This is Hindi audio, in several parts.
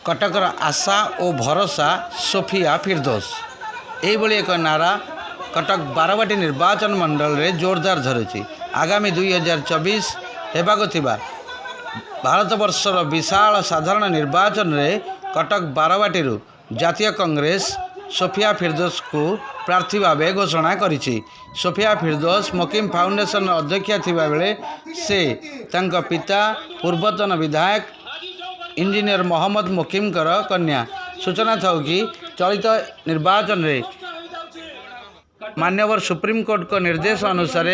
कटकर आशा और भरोसा सोफिया फिरदोस यही एक नारा कटक बारवाटी निर्वाचन मंडल रे जोरदार धरुची। आगामी 2024 हेबाको थिबा भारत वर्षर विशाल साधारण निर्वाचन रे कटक बारवाटी जातीय कांग्रेस सोफिया फिरदोस को प्रार्थी भाव घोषणा करिछि। सोफिया फिरदोस मोकिम फाउंडेशन अध्यक्षा थिबा बेले से तांका पिता पूर्वतन विधायक इंजीनियर मोहम्मद मोकिम कन्या। सूचना था कि चलित निर्वाचन रे मान्यवर सुप्रीम कोर्ट को निर्देश अनुसार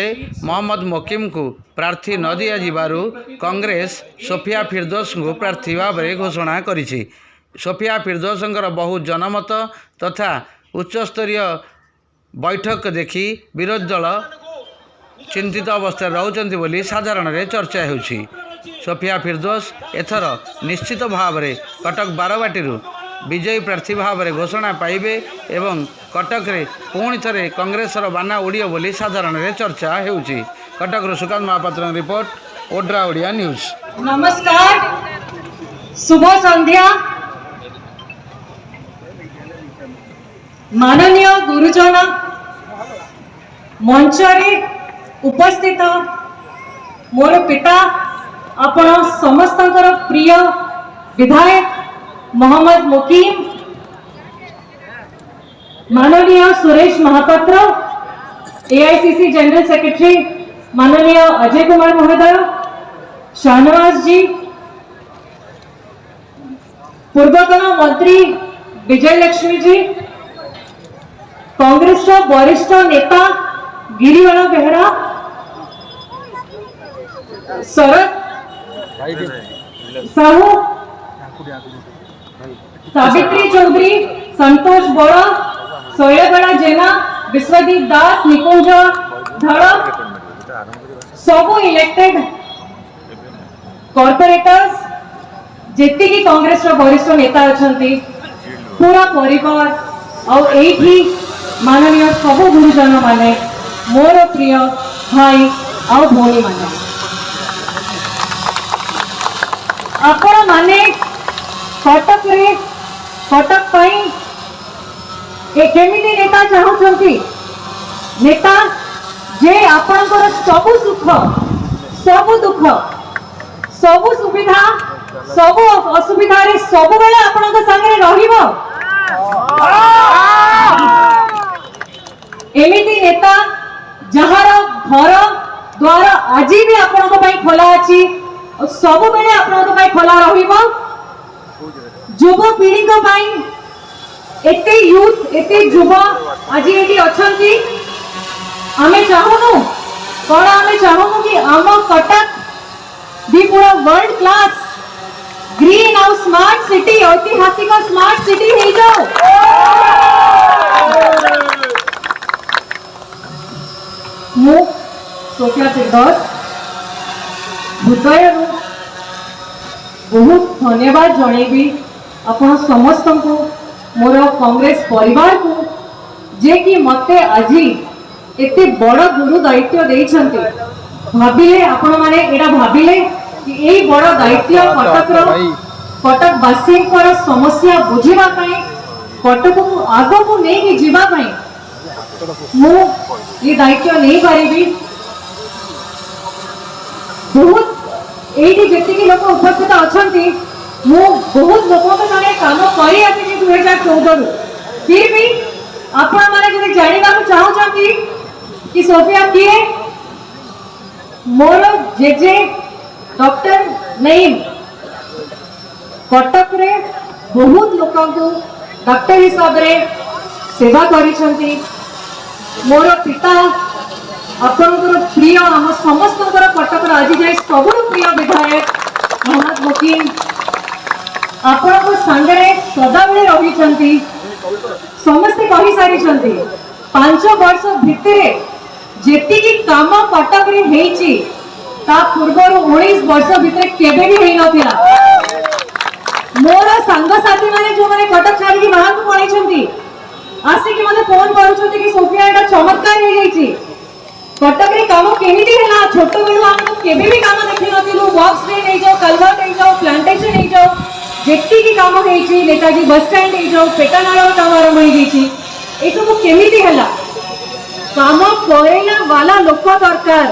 मोहम्मद मोकिम को प्रार्थी न दिया जिबारु कांग्रेस सोफिया फिरदोस को प्रार्थी भाव घोषणा करिछि। सोफिया फिरदोस बहु जनमत तथा उच्चस्तरीय बैठक देखि विरोधी दल चिंतित अवस्था रहउचंती बोली साधारण रे चर्चा होउछि। सोफिया फिरदोस एथर निश्चित भाव में कटक बारवाटी विजयी प्रार्थी भाव में घोषणा पाइबे एवं कटक रे पुणी थे कांग्रेसर बाना उड़ियो बोली साधारण रे चर्चा होउछि। कटक सुकांत महापात्र रिपोर्ट ओड्रा ओडिया न्यूज। नमस्कार, शुभ संध्या। माननीय गुरुजन मंच रे उपस्थित मोर पिता आपण समस्तंकर प्रिय विधायक मोहम्मद मोकिम, माननीय Suresh Mahapatra, AICC general secretary माननीय अजय कुमार महोदय, शाहनवाज जी, पूर्वतन मंत्री विजय लक्ष्मी जी, कांग्रेस वरिष्ठ नेता गिरिवाला बेहरा, शरद साहू, सावित्री चौधरी, संतोष बोड़ा, शैलबाला जेना, विश्वदीप दास, निकुंज धड़, सबू इलेक्टेड कॉर्पोरेटर्स, जेती की कांग्रेस वरिष्ठ नेता अछंती, पूरा परिवार और एठी माननीय सबू गुरुजन माने, मोर प्रिय भाई और भौणी माने, आपण माने कटक रे कटक पाई एक केमिति नेता चाहूछंती, नेता जे आपनकर सबु सुख सबु दुख सबु सुविधा सबु असुविधा रे सबु बेले आपनक संगे रहिबो। एमिति नेता जहार घर द्वार आज भी आपनक पई खोला अछि और सबु बेले आपनक पई खोला रहिबो। युवा पीढ़ी को पाई एते यूथ एते युवा आज एटी अछंती, आमे चाहूनु कोन आमे चाहूनु कि आम कटक भी पूरा वर्ल्ड क्लास ग्रीन और स्मार्ट सिटी, ऐतिहासिक स्मार्ट सिटी हे जाओ। मु सोफिया फिरदोस हृदय बहुत धन्यवाद जनइबी आपण समस्त को, मोर कांग्रेस परिवार को, जे कि मते आज एते बड़ गुरु दायित्व देइछंती। भाबिले आपण माने एटा भाबिले कि एई बड़ दायित्व कटक वासी समस्या बुझिबा पई, कटक को आगो को नहीं जीवा पई मु ये दायित्व नहीं पारिबी। बहुत एठी जेतिकी लोक उपस्थित अछंती, मु बहुत लोकों के संगे काम करी आसी 2014 फिर भी आपण माने जदि जानिबा को चाहउछंती कि सोफिया किए, मोर जेजे डॉक्टर नईम कटक रे बहुत लोकों को डॉक्टर हिसाब रे सेवा करिसंती। मोर पिता आपनकर प्रिय हम समस्तकर कटक आज जाए सबु प्रिय विधायक मोहम्मद मोकिम आपण संगे सदाबले रही, समस्ते कही सारी 5 वर्ष भितर जेतिकी काम कटक रे हेची ता पूर्वर 19 वर्ष भितर केबे भी हेई नथिला। मोर संग साथी माने जो माने कटक छाड़ी की बाहर को पळैछंती, आसी कि मते फोन करूछंती कि सोफिया एटा चमत्कार हे जाईची, कटक रे काम केमिति हैला, छोटो बेलु हमको केबे भी काम देखि नथिलु, बॉक्स रे नै जाओ, कलवर्ट नै जाओ, प्लांटेशन नै जाओ, जेतिकी काम होइछि नेताजी बस स्टैंड हे जो पेटानाळ काम आरंभ होई ଯାଇଛି ए सब केमिति हला काम करेला वाला लोक दरकार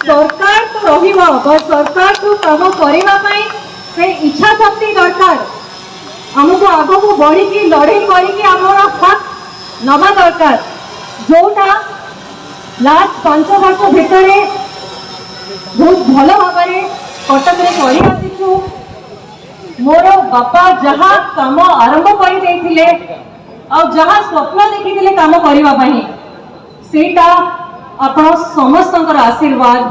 सरकार तो रहिबो बस सरकार को काम करिबा पई से इच्छा शक्ति दरकार हमको आगो को बढ़ी की लड़ाई करी की हमर हक नवा दरकार जोटा लास्ट 5 वर्ष भितर बहुत भल भाव कटक रे करी आसीछु मोर बापा जहाँ काम आरंभ कर देथिले आ जहाँ स्वप्न देखिथिले काम करिबा पई सेटा आपण समस्तकर आशीर्वाद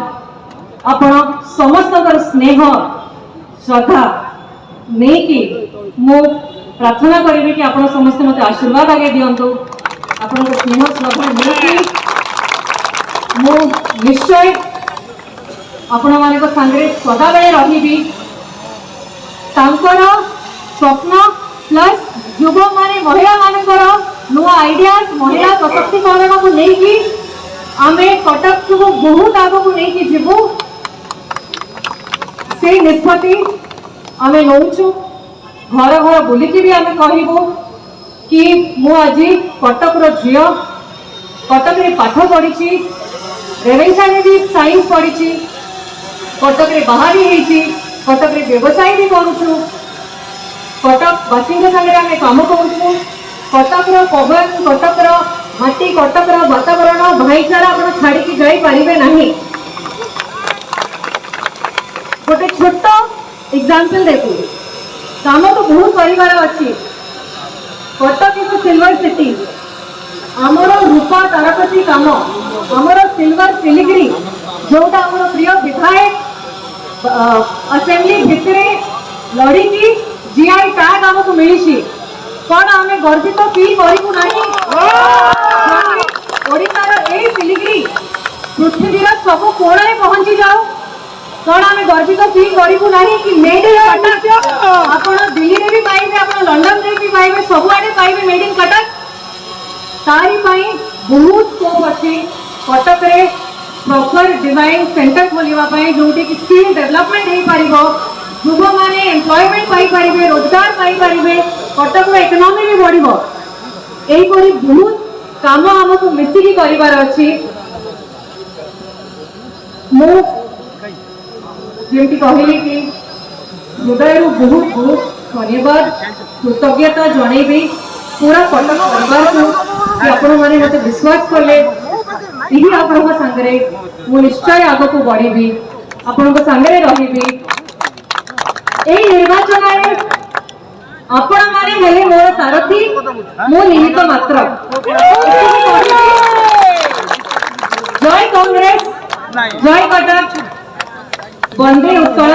आपण समस्तकर स्नेह श्रद्धा नहीं कि मु प्रार्थना करी कि आपण समस्त मते आशीर्वाद आगे दियंतु आपण स्नेह श्रद्धा नहीं कि मु निश्चय आपण माने को संगे सदा बेले रहिबी तांकर स्वप्न प्लस युव माने महिला मानकर नुआ आइडियाज महिला सशक्तिकरण को नहीं कि आमे कटक को बहुत आगो को नहीं कि जीवु से निष्पत्ति आमे नौचु घर घर बुलिकी भी आमे कहबो कि मु आज कटक रो झियो कटक रे पाठ पढ़ी रेवेन्सा रे भी साइंस पढ़ी कटक रे बाहरी हेची कटक रे व्यवसाय भी करूछु कटक बासिंग संगे आमे काम करूछु कटक रो पवन कटक रो माटी कटक रो वातावरण भाईचारा आपण छाड़ी की जाई परिबे नहीं गोटे छोट एग्जांपल देखो काम तो बहुत परिवार अच्छी कटक इज सिल्वर सिटी आमर रूपा तारकसी काम आमर सिल्वर फिलिग्री जोटा आमर प्रिय विधायक असेंबली भितरे लड़ी की जीआई टैग आमको मिली कौन आम गर्वित फील करूँ ना ओडिशार ए फिलिग्री पृथ्वीर सब कोण पहुंची जाओ कौन आम गर्वित फील करूँ ना कि मेड इन कटक आप दिल्ली में भी पाइबे आप लंडन में भी पाइबे सबुआड़े पाइबे मेड इन कटक तारी बहुत स्कोप अच्छी कटक रे प्रॉपर डिजाइन सेंटर खोलने जोटी कि स्किल डेवलपमेंट हो पार युव मैंने एम्प्लॉयमेंट पाई रोजगार पाई कटक इकोनॉमी भी बढ़ो यहीपरी बहुत काम आमको मिसिकी करार अच्छी मुझे कहली कि हृदय बहुत बहुत धन्यवाद कृतज्ञता जनइबी पूरा कटक परिवार को कि आपण माने मते विश्वास करले यही आपण संगे मु निश्चय आग को बढ़ी आपण संगे रही यही निर्वाचन आपण माने हेले मोर सारथी मु निमित्त मात्र जय कांग्रेस जय कटक बंदे उत्कल।